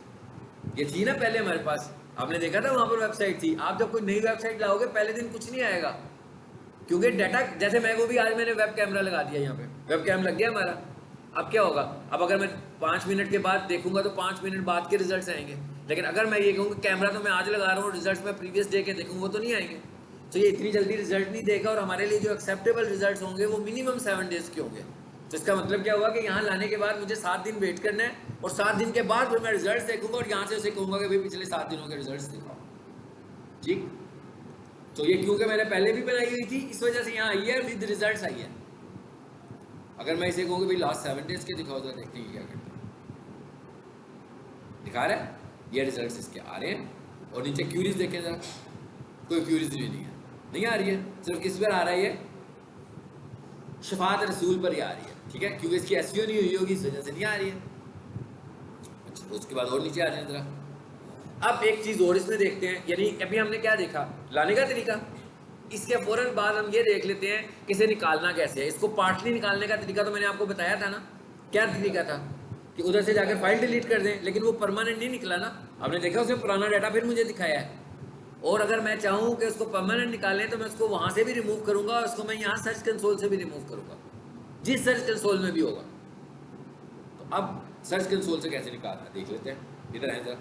ये थी ना पहले हमारे पास, आपने देखा था वहाँ पर वेबसाइट थी। आप जब कोई नई वेबसाइट लाओगे पहले दिन कुछ नहीं आएगा, क्योंकि डाटा, जैसे मैं को भी आज मैंने वेब कैमरा लगा दिया, यहाँ पे वेब कैम लग गया हमारा। अब क्या होगा, अब अगर मैं 5 मिनट के बाद देखूंगा तो 5 मिनट बाद के रिजल्ट्स आएंगे, लेकिन अगर मैं ये कहूँगा कैमरा तो मैं आज लगा रहा हूँ, रिजल्ट्स मैं प्रीवियस डे के देखूँ, वो तो नहीं आएंगे। तो ये इतनी जल्दी रिजल्ट नहीं देगा, और हमारे लिए जो एक्सेप्टेबल रिजल्ट होंगे वो मिनिमम 7 डेज के होंगे। तो इसका मतलब क्या हुआ कि यहाँ लाने के बाद मुझे 7 दिन वेट करना है, और 7 दिन के बाद फिर मैं रिजल्ट देखूंगा, और यहाँ से उसे कहूँगा कि भाई पिछले 7 दिनों के रिजल्ट दिखाओ, ठीक। तो ये क्योंकि मैंने पहले भी बनाई हुई थी, इस वजह से यहाँ आई है, विद रिजल्ट्स आई है। अगर मैं इसे कहूँगा भाई लास्ट 7 डेज के दिखाओ, तो देखते हैं क्या करते हैं, दिखा रहा है, ये रिजल्ट्स इसके आ रहे हैं। और नीचे क्यूरीज देखें जरा, कोई क्यूरीज भी नहीं है, नहीं आ रही है, सिर्फ किस पर आ रहा है, ये शफात रसूल पर ही आ रही है, ठीक है, क्योंकि इसकी एसईओ नहीं हुई होगी, इस वजह से नहीं आ रही है। अच्छा उसके बाद और नीचे आ जाए जरा, अब एक चीज़ और इसमें देखते हैं, यानी अभी हमने क्या देखा, लाने का तरीका, इसके फ़ौरन बाद हम ये देख लेते हैं कि इसे निकालना कैसे है। इसको पार्टली निकालने का तरीका तो मैंने आपको बताया था ना, क्या तरीका था कि उधर से जाकर फाइल डिलीट कर दें, लेकिन वो परमानेंट नहीं निकला ना, आपने देखा उसमें पुराना डाटा फिर मुझे दिखाया है। और अगर मैं चाहूँ कि उसको परमानेंट निकालें तो मैं उसको वहाँ से भी रिमूव करूँगा, और उसको मैं यहाँ सर्च कंसोल से भी रिमूव करूँगा, जिस सर्च कंसोल में भी होगा। तो अब सर्च कंसोल से कैसे निकालना देख लेते हैं, इधर है जरा,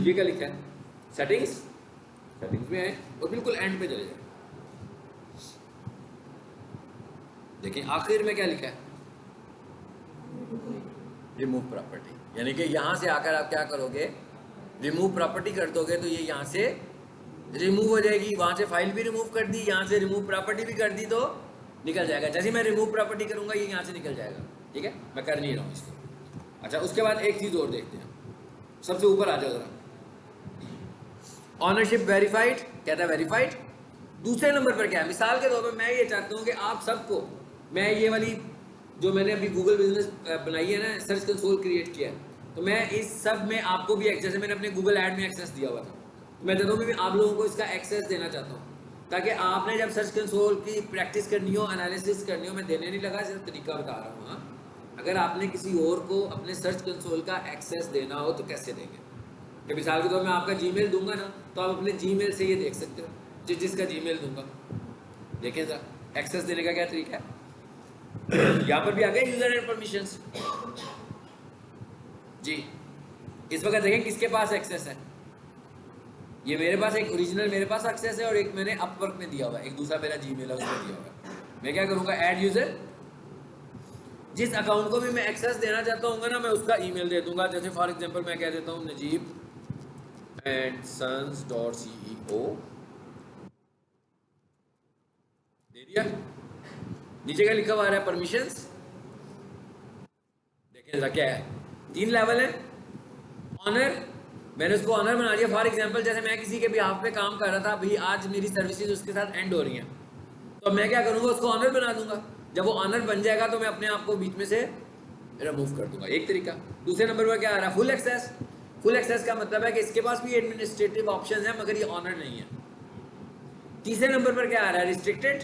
ये क्या लिखा है, सेटिंग्स, सेटिंग्स में आए और बिल्कुल एंड पे चले जाए, देखिए आखिर में क्या लिखा है, रिमूव प्रॉपर्टी, यानी कि यहां से आकर आप क्या करोगे, रिमूव प्रॉपर्टी कर दोगे तो ये यहां से रिमूव हो जाएगी। वहां से फाइल भी रिमूव कर दी, यहां से रिमूव प्रॉपर्टी भी कर दी, तो निकल जाएगा। जैसे मैं रिमूव प्रॉपर्टी करूंगा ये यहां से निकल जाएगा, ठीक है, मैं कर नहीं रहा हूं इसको। अच्छा उसके बाद एक चीज और देखते हैं, सबसे ऊपर आ जाओ जरा, ऑनरशिप वेरीफाइड, कहता है वेरीफाइड। दूसरे नंबर पर क्या है, मिसाल के तौर पर मैं ये चाहता हूँ कि आप सबको, मैं ये वाली जो मैंने अभी गूगल बिजनेस बनाई है ना, सर्च कंसोल क्रिएट किया है, तो मैं इस सब में आपको भी एक्सेस, मैंने अपने गूगल ऐड में एक्सेस दिया हुआ था, तो मैं दोनों में भी आप लोगों को इसका एक्सेस देना चाहता हूँ, ताकि आपने जब सर्च कंसोल की प्रैक्टिस करनी हो, एनालिसिस करनी हो, मैं देने नहीं लगा, सिर्फ तरीका बता रहा हूँ। हाँ, अगर आपने किसी और को अपने सर्च कंसोल का एक्सेस देना हो तो कैसे देंगे, कि मिसाल के तौर में आपका जीमेल दूंगा ना, तो आप अपने जीमेल से ये देख सकते हो, जिसका जीमेल दूंगा, देखें सर एक्सेस देने का क्या तरीका है। यहाँ पर भी आ गया यूजर एंड परमिशंस जी। इस वक्त देखें किसके पास एक्सेस है, ये मेरे पास एक ओरिजिनल मेरे पास एक्सेस है, और एक मैंने अपवर्क में दिया हुआ है, एक दूसरा मेरा जीमेल है उसमें दिया हुआ है। मैं क्या करूँगा, ऐड यूजर, जिस अकाउंट को भी मैं एक्सेस देना चाहता हूँ ना, मैं उसका ईमेल दे दूंगा। जैसे फॉर एग्जांपल मैं कह देता हूँ नजीब @sons.ceo, दे दिया। नीचे क्या लिखा हुआ है, परमिशंस, देखिए जरा क्या है, 3 लेवल है। ऑनर, मैंने उसको ऑनर बना दिया। फॉर एग्जांपल जैसे मैं किसी के बिहाफ पे काम कर रहा था, भाई आज मेरी सर्विसेज उसके साथ एंड हो रही हैं, तो मैं क्या करूंगा, उसको ऑनर बना दूंगा। जब वो ऑनर बन जाएगा तो मैं अपने आप को बीच में से रिमूव कर दूंगा, एक तरीका। दूसरे नंबर पर क्या आ रहा है, फुल एक्सेस। फुल एक्सेस का मतलब है कि इसके पास भी एडमिनिस्ट्रेटिव ऑप्शन है मगर ये ऑनर नहीं है। तीसरे नंबर पर क्या आ रहा है, रिस्ट्रिक्टेड।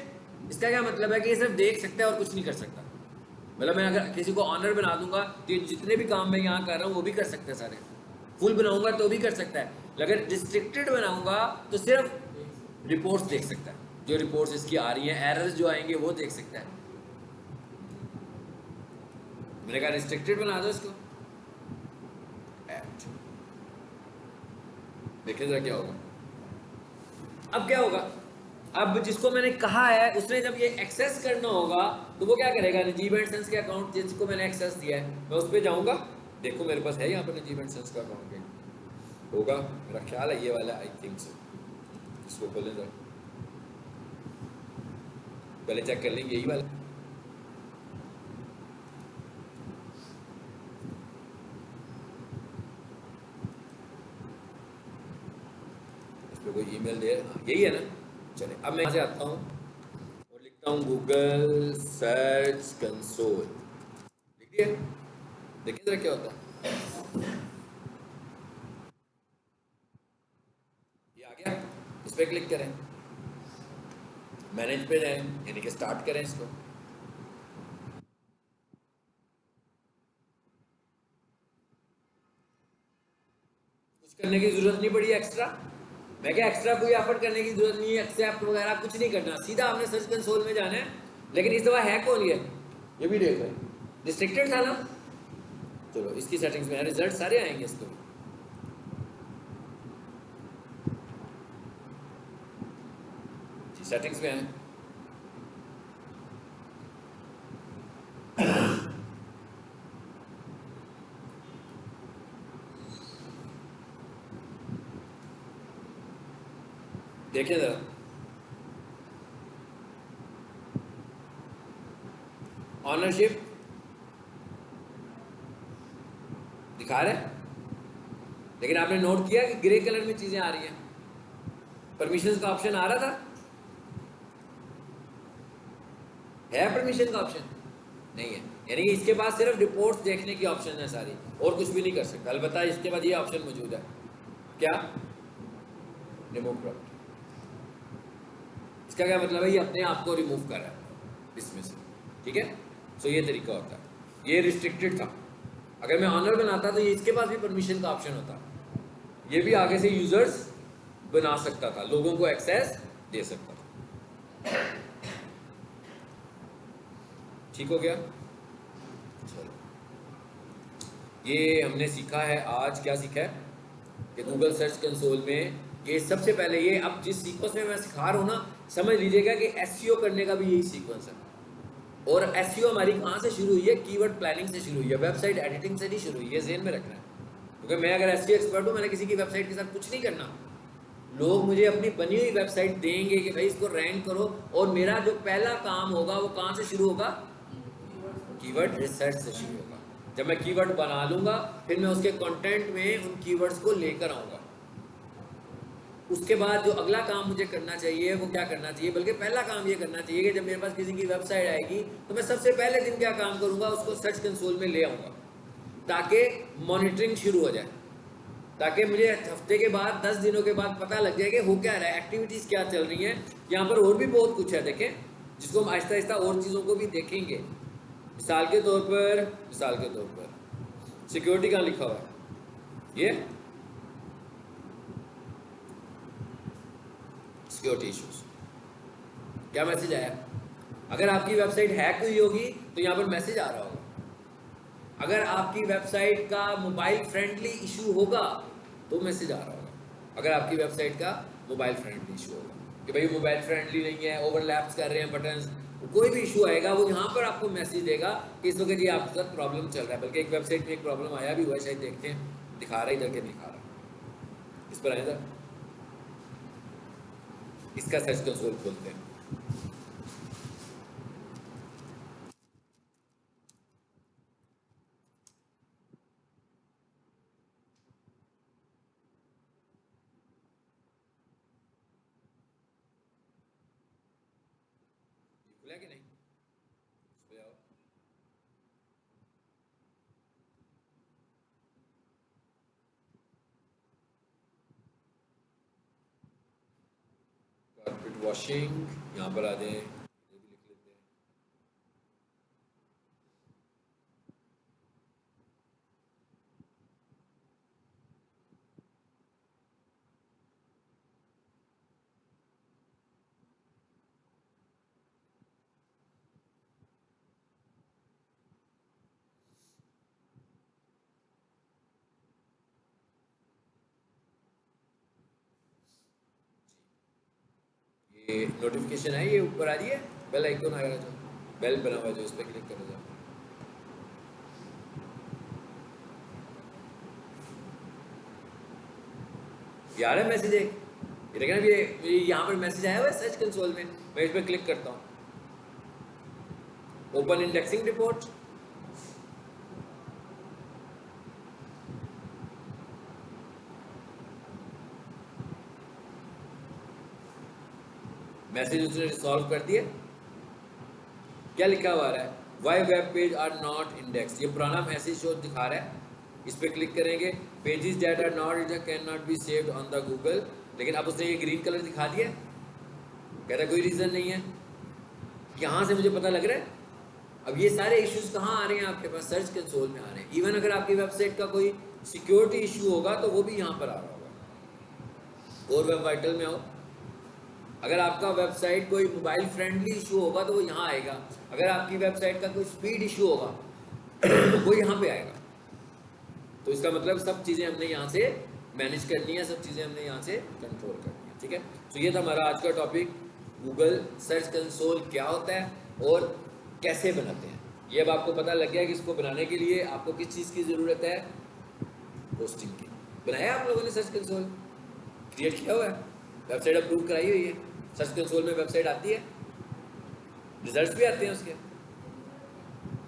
इसका क्या मतलब है कि ये सिर्फ देख सकता है और कुछ नहीं कर सकता। मतलब मैं अगर किसी को ऑनर बना दूंगा तो जितने भी काम मैं यहाँ कर रहा हूँ वो भी कर सकता है सारे। फुल बनाऊंगा तो भी कर सकता है। अगर रिस्ट्रिक्टेड बनाऊंगा तो सिर्फ रिपोर्ट्स देख सकता है, जो रिपोर्ट्स इसकी आ रही हैं, एरर्स जो आएंगे वो देख सकता है। मैंने कहा रिस्ट्रिक्टेड बना दो इसको। देखें जरा क्या होगा। अब क्या होगा, अब जिसको मैंने कहा है उसने जब ये एक्सेस करना होगा तो वो क्या करेगा, नजीब एंड सन्स के अकाउंट जिसको मैंने एक्सेस दिया है मैं उस पर जाऊंगा। देखो मेरे पास है यहाँ पर नजीब एंड सन्स का अकाउंट होगा, मेरा ख्याल है ये वाला, आई थिंक सो। इसको खोलें जरा, पहले चेक कर लेंगे यही वाला। इस पर कोई ईमेल दे, यही है ना। चले अब मैं यहाँ से आता हूँ और लिखता हूँ गूगल सर्च कंसोल, लिख दिया। देखिए जरा क्या होता है, ये आ गया। इस पर क्लिक करें, मैनेज पे जाएं, यानी कि स्टार्ट करें इसको। कुछ करने की जरूरत नहीं पड़ी एक्स्ट्रा। मैं क्या एक्स्ट्रा कोई एफर्ट करने की जरूरत नहीं है, एक्सेप्ट वगैरह कुछ नहीं करना, सीधा आपने सर्च कंसोल में जाना है। लेकिन इस दफा है कौन ये भी देख रहे हैं, रिस्ट्रिक्टेड था ना। चलो इसकी सेटिंग्स में रिजल्ट सारे आएंगे इसको। जी सेटिंग्स में आए, देखिए जरा। ऑनरशिप दिखा रहे हैं, लेकिन आपने नोट किया कि ग्रे कलर में चीजें आ रही हैं। परमिशन का ऑप्शन आ रहा था, है परमिशन का ऑप्शन नहीं है, यानी कि इसके पास सिर्फ रिपोर्ट्स देखने की ऑप्शन है सारी, और कुछ भी नहीं कर सकता। अलबत्ता इसके बाद ये ऑप्शन मौजूद है, क्या, रिमूव प्रॉपर्टी। इसका क्या मतलब है, ये अपने आप को रिमूव कर रहा है इसमें से, ठीक है। सो ये तरीका होता है, ये रिस्ट्रिक्टेड था। अगर मैं ऑनर बनाता तो ये इसके पास भी परमिशन का ऑप्शन होता, ये भी आगे से यूजर्स बना सकता था, लोगों को एक्सेस दे सकता था। ठीक हो गया। चलो ये हमने सीखा है आज, क्या सीखा है कि गूगल सर्च कंसोल में ये सबसे पहले, ये अब जिस सीक्वेंस में मैं सिखा रहा हूँ ना, समझ लीजिएगा कि एसईओ करने का भी यही सीक्वेंस है। और एसईओ हमारी कहाँ से शुरू हुई है, कीवर्ड प्लानिंग से शुरू हुई है, वेबसाइट एडिटिंग से नहीं शुरू हुई है, ज़हन में रखना है। क्योंकि मैं अगर एसईओ एक्सपर्ट हूँ, मैंने किसी की वेबसाइट के साथ कुछ नहीं करना। लोग मुझे अपनी बनी हुई वेबसाइट देंगे कि भाई इसको रैंक करो, और मेरा जो पहला काम होगा वो कहाँ से शुरू होगा, कीवर्ड रिसर्च से शुरू होगा। जब मैं कीवर्ड बना लूंगा फिर मैं उसके कंटेंट में उन कीवर्ड्स को लेकर आऊँगा। उसके बाद जो अगला काम मुझे करना चाहिए वो क्या करना चाहिए, बल्कि पहला काम ये करना चाहिए कि जब मेरे पास किसी की वेबसाइट आएगी तो मैं सबसे पहले दिन क्या काम करूंगा, उसको सर्च कंसोल में ले आऊँगा, ताकि मॉनिटरिंग शुरू हो जाए, ताकि मुझे हफ्ते के बाद 10 दिनों के बाद पता लग जाए कि हो क्या रहा है, एक्टिविटीज़ क्या चल रही हैं। यहाँ पर और भी बहुत कुछ है, देखें, जिसको हम आहिस्ता आहिस्ता और चीज़ों को भी देखेंगे। मिसाल के तौर पर सिक्योरिटी कहाँ लिखा हुआ है, ये सिक्योरिटी इश्यूज, क्या मैसेज आया। अगर आपकी वेबसाइट हैक हुई होगी तो यहाँ पर मैसेज आ रहा होगा। अगर आपकी वेबसाइट का मोबाइल फ्रेंडली इशू होगा तो मैसेज आ रहा होगा। अगर आपकी वेबसाइट का मोबाइल फ्रेंडली इशू होगा कि भाई मोबाइल फ्रेंडली नहीं है, ओवरलैप्स कर रहे हैं बटन्स, कोई भी इशू आएगा वो यहाँ पर आपको मैसेज देगा कि इस वक्त ये आपके साथ प्रॉब्लम चल रहा है। बल्कि एक वेबसाइट में एक प्रॉब्लम आया भी हुआ है, शायद देखते हैं, दिखा रहा है इधर के, दिखा रहा, इस पर आए था, इसका सर्च कंसोल खोलते हैं। खुला कि नहीं? इस पे आओ। कारपेट वॉशिंग, यहाँ पर आ जाए, ये भी लिख लेते हैं। ये नोटिफिकेशन है, ये ऊपर आ रही है, बेल आइकन आ रहा है जो बेल बना हुआ है जो, इस पर क्लिक करो जाओ। ये आ रहा है मैसेज एक, ये देखना भी, ये यहाँ पर मैसेज आया हुआ है सर्च कंसोल में, मैं इस पर क्लिक करता हूँ। ओपन इंडेक्सिंग रिपोर्ट, मैसेज उसने रिजॉल्व कर दिया। क्या लिखा हुआ है? Why web pages are not index, ये पुराना मैसेज शो दिखा रहा है। इस पर क्लिक करेंगे, pages that are not can not be saved on the Google, लेकिन अब उसने ये ग्रीन कलर दिखा दिया, कह रहा कोई रीज़न नहीं है। यहाँ से मुझे पता लग रहा है अब ये सारे इश्यूज कहाँ आ रहे हैं आपके पास, सर्च कंसोल में आ रहे हैं। इवन अगर आपकी वेबसाइट का कोई सिक्योरिटी इशू होगा तो वो भी यहाँ पर आ रहा होगा। और वेब वाइटल में आओ, अगर आपका वेबसाइट कोई मोबाइल फ्रेंडली इशू होगा तो वो यहाँ आएगा। अगर आपकी वेबसाइट का कोई स्पीड इशू होगा वो यहाँ पे आएगा। तो इसका मतलब सब चीज़ें हमने यहाँ से मैनेज करनी है, सब चीज़ें हमने यहाँ से कंट्रोल करनी है, ठीक है। तो ये था हमारा आज का टॉपिक, गूगल सर्च कंसोल क्या होता है और कैसे बनाते हैं। ये अब आपको पता लग गया कि इसको बनाने के लिए आपको किस चीज़ की ज़रूरत है, होस्टिंग की। बनाया आप लोगों ने सर्च कंसोल, क्रिएट किया हुआ है, वेबसाइट अप्रूव कराई हुई है, सर्च कंसोल में वेबसाइट आती है, रिजल्ट भी आते हैं उसके।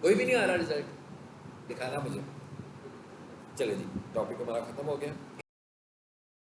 कोई भी नहीं आ रहा रिजल्ट, दिखाना मुझे। चले जी, टॉपिक हमारा ख़त्म हो गया।